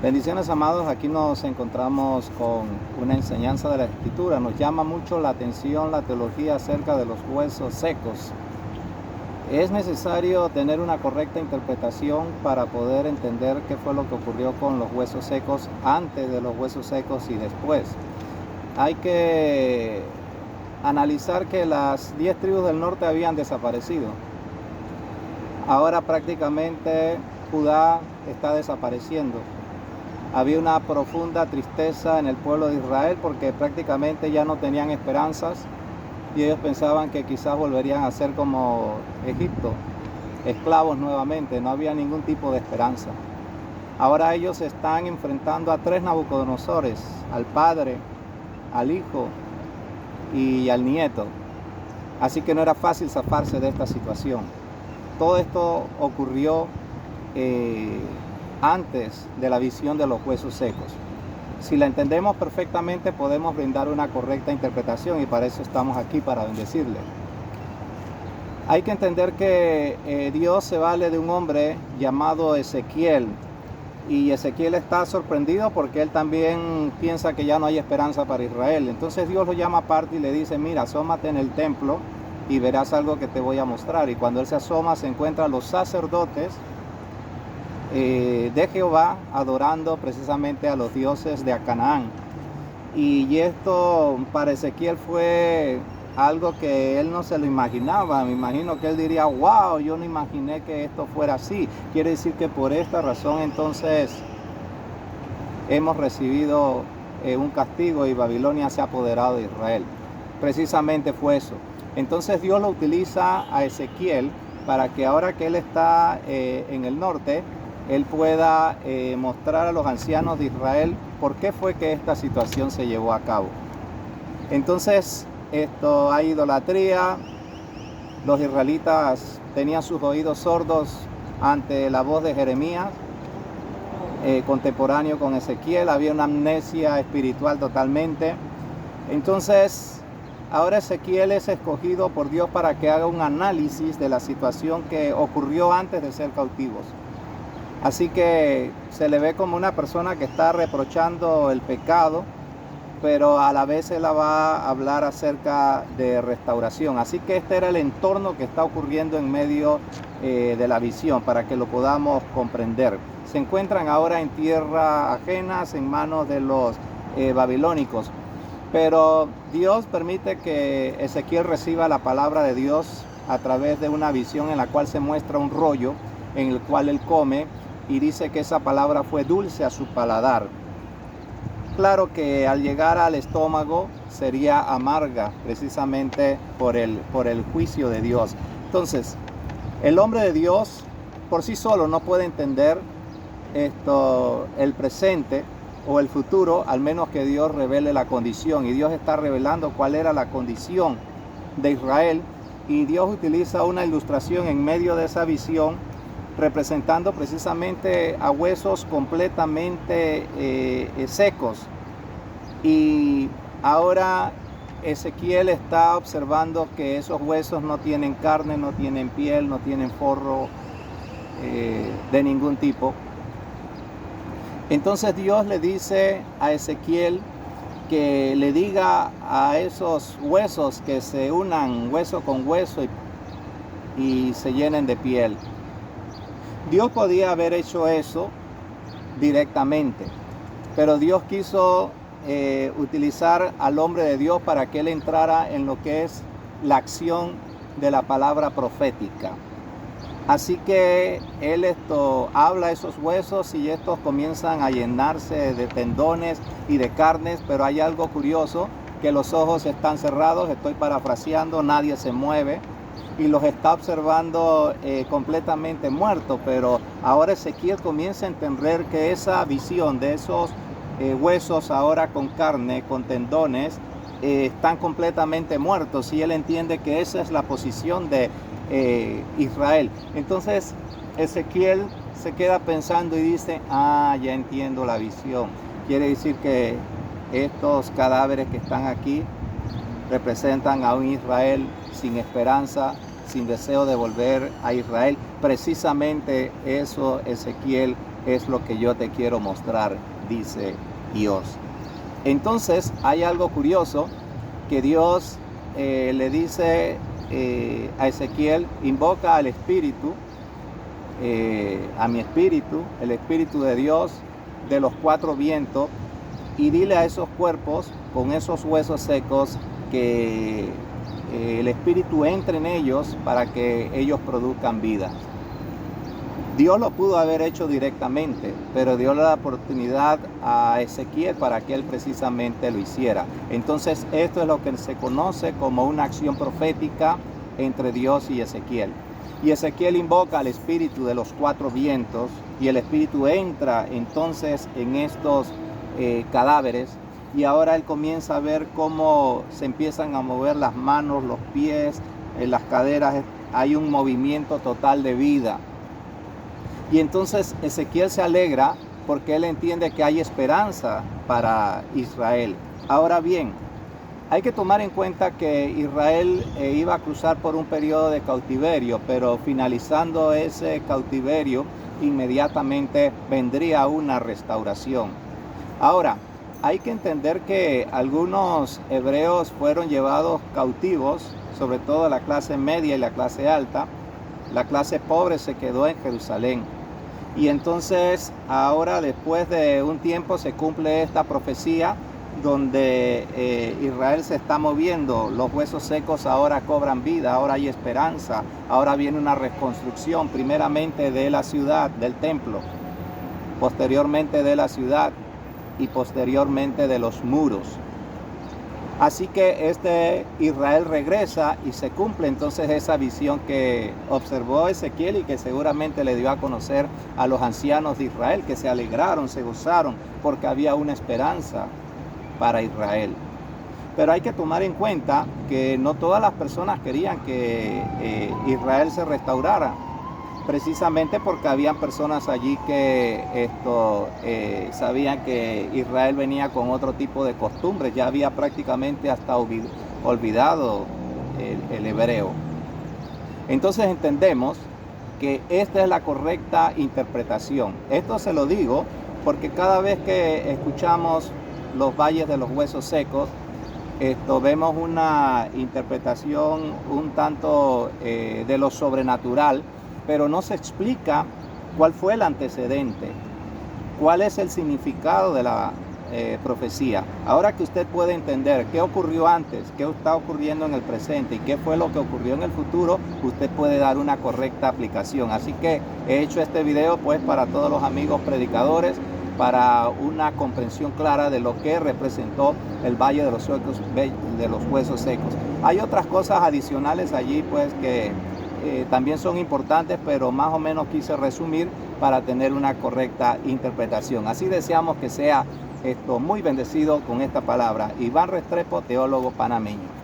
Bendiciones, amados. Aquí nos encontramos con una enseñanza de la Escritura. Nos llama mucho la atención la teología acerca de los huesos secos. Es necesario tener una correcta interpretación para poder entender qué fue lo que ocurrió con los huesos secos antes de los huesos secos y después. Hay que analizar que las 10 tribus del norte habían desaparecido. Ahora prácticamente Judá está desapareciendo. Había una profunda tristeza en el pueblo de Israel porque prácticamente ya no tenían esperanzas y ellos pensaban que quizás volverían a ser como Egipto, esclavos nuevamente. No había ningún tipo de esperanza. Ahora ellos se están enfrentando a 3 Nabucodonosores, al padre, al hijo y al nieto. Así que no era fácil zafarse de esta situación. Todo esto ocurrió antes de la visión de los huesos secos. Si la entendemos perfectamente, podemos brindar una correcta interpretación y para eso estamos aquí, para bendecirle. Hay que entender que Dios se vale de un hombre llamado Ezequiel, y Ezequiel está sorprendido porque él también piensa que ya no hay esperanza para Israel. Entonces Dios lo llama aparte y le dice: mira, asómate en el templo y verás algo que te voy a mostrar. Y cuando él se asoma, se encuentra a los sacerdotes de Jehová adorando precisamente a los dioses de Canaán. Y esto para Ezequiel fue algo que él no se lo imaginaba. Me imagino que él diría: wow, yo no imaginé que esto fuera así. Quiere decir que por esta razón entonces hemos recibido un castigo y Babilonia se ha apoderado de Israel. Precisamente fue eso. Entonces Dios lo utiliza a Ezequiel para que ahora que él está en el norte, él pueda mostrar a los ancianos de Israel por qué fue que esta situación se llevó a cabo. Entonces, hay idolatría. Los israelitas tenían sus oídos sordos ante la voz de Jeremías, contemporáneo con Ezequiel. Había una amnesia espiritual totalmente. Entonces, ahora Ezequiel es escogido por Dios para que haga un análisis de la situación que ocurrió antes de ser cautivos. Así que se le ve como una persona que está reprochando el pecado, pero a la vez él va a hablar acerca de restauración. Así que este era el entorno que está ocurriendo en medio de la visión, para que lo podamos comprender. Se encuentran ahora en tierra ajenas, en manos de los babilónicos. Pero Dios permite que Ezequiel reciba la palabra de Dios a través de una visión en la cual se muestra un rollo en el cual él come, y dice que esa palabra fue dulce a su paladar. Claro que al llegar al estómago sería amarga, precisamente por el juicio de Dios. Entonces, el hombre de Dios por sí solo no puede entender el presente o el futuro, al menos que Dios revele la condición. Y Dios está revelando cuál era la condición de Israel, y Dios utiliza una ilustración en medio de esa visión, representando precisamente a huesos completamente secos. Y ahora Ezequiel está observando que esos huesos no tienen carne, no tienen piel, no tienen forro de ningún tipo. Entonces Dios le dice a Ezequiel que le diga a esos huesos que se unan hueso con hueso y se llenen de piel. Dios podía haber hecho eso directamente, pero Dios quiso utilizar al hombre de Dios para que él entrara en lo que es la acción de la palabra profética. Así que él habla a esos huesos y estos comienzan a llenarse de tendones y de carnes, pero hay algo curioso, que los ojos están cerrados. Estoy parafraseando, nadie se mueve y los está observando completamente muertos. Pero ahora Ezequiel comienza a entender que esa visión de esos huesos ahora con carne, con tendones, están completamente muertos, y él entiende que esa es la posición de Israel. Entonces Ezequiel se queda pensando y dice: ya entiendo la visión. Quiere decir que estos cadáveres que están aquí representan a un Israel sin esperanza, sin deseo de volver a Israel. Precisamente eso Ezequiel es lo que yo te quiero mostrar, dice Dios. Entonces hay algo curioso que Dios le dice a Ezequiel: invoca al Espíritu, a mi Espíritu, el Espíritu de Dios de los cuatro vientos, y dile a esos cuerpos con esos huesos secos que el Espíritu entre en ellos para que ellos produzcan vida. Dios lo pudo haber hecho directamente, pero dio la oportunidad a Ezequiel para que él precisamente lo hiciera. Entonces esto es lo que se conoce como una acción profética entre Dios y Ezequiel. Y Ezequiel invoca al Espíritu de los cuatro vientos, y el Espíritu entra entonces en estos cadáveres, y ahora él comienza a ver cómo se empiezan a mover las manos, los pies, las caderas. Hay un movimiento total de vida. Y entonces Ezequiel se alegra porque él entiende que hay esperanza para Israel. Ahora bien, hay que tomar en cuenta que Israel iba a cruzar por un periodo de cautiverio, pero finalizando ese cautiverio, inmediatamente vendría una restauración. Ahora, hay que entender que algunos hebreos fueron llevados cautivos, sobre todo la clase media y la clase alta. La clase pobre se quedó en Jerusalén. Y entonces ahora, después de un tiempo, se cumple esta profecía donde Israel se está moviendo. Los huesos secos ahora cobran vida, ahora hay esperanza, ahora viene una reconstrucción, primeramente de la ciudad, del templo, posteriormente de la ciudad y posteriormente de los muros. Así que Israel regresa y se cumple entonces esa visión que observó Ezequiel y que seguramente le dio a conocer a los ancianos de Israel, que se alegraron, se gozaron, porque había una esperanza para Israel. Pero hay que tomar en cuenta que no todas las personas querían que Israel se restaurara, precisamente porque habían personas allí que sabían que Israel venía con otro tipo de costumbres. Ya había prácticamente hasta olvidado el hebreo. Entonces entendemos que esta es la correcta interpretación. Esto se lo digo porque cada vez que escuchamos los valles de los huesos secos, vemos una interpretación un tanto de lo sobrenatural, pero no se explica cuál fue el antecedente, cuál es el significado de la profecía. Ahora que usted puede entender qué ocurrió antes, qué está ocurriendo en el presente y qué fue lo que ocurrió en el futuro, usted puede dar una correcta aplicación. Así que he hecho este video pues para todos los amigos predicadores, para una comprensión clara de lo que representó el Valle de los Huesos Secos. Hay otras cosas adicionales allí pues que también son importantes, pero más o menos quise resumir para tener una correcta interpretación. Así deseamos que sea muy bendecido con esta palabra. Iván Restrepo, teólogo panameño.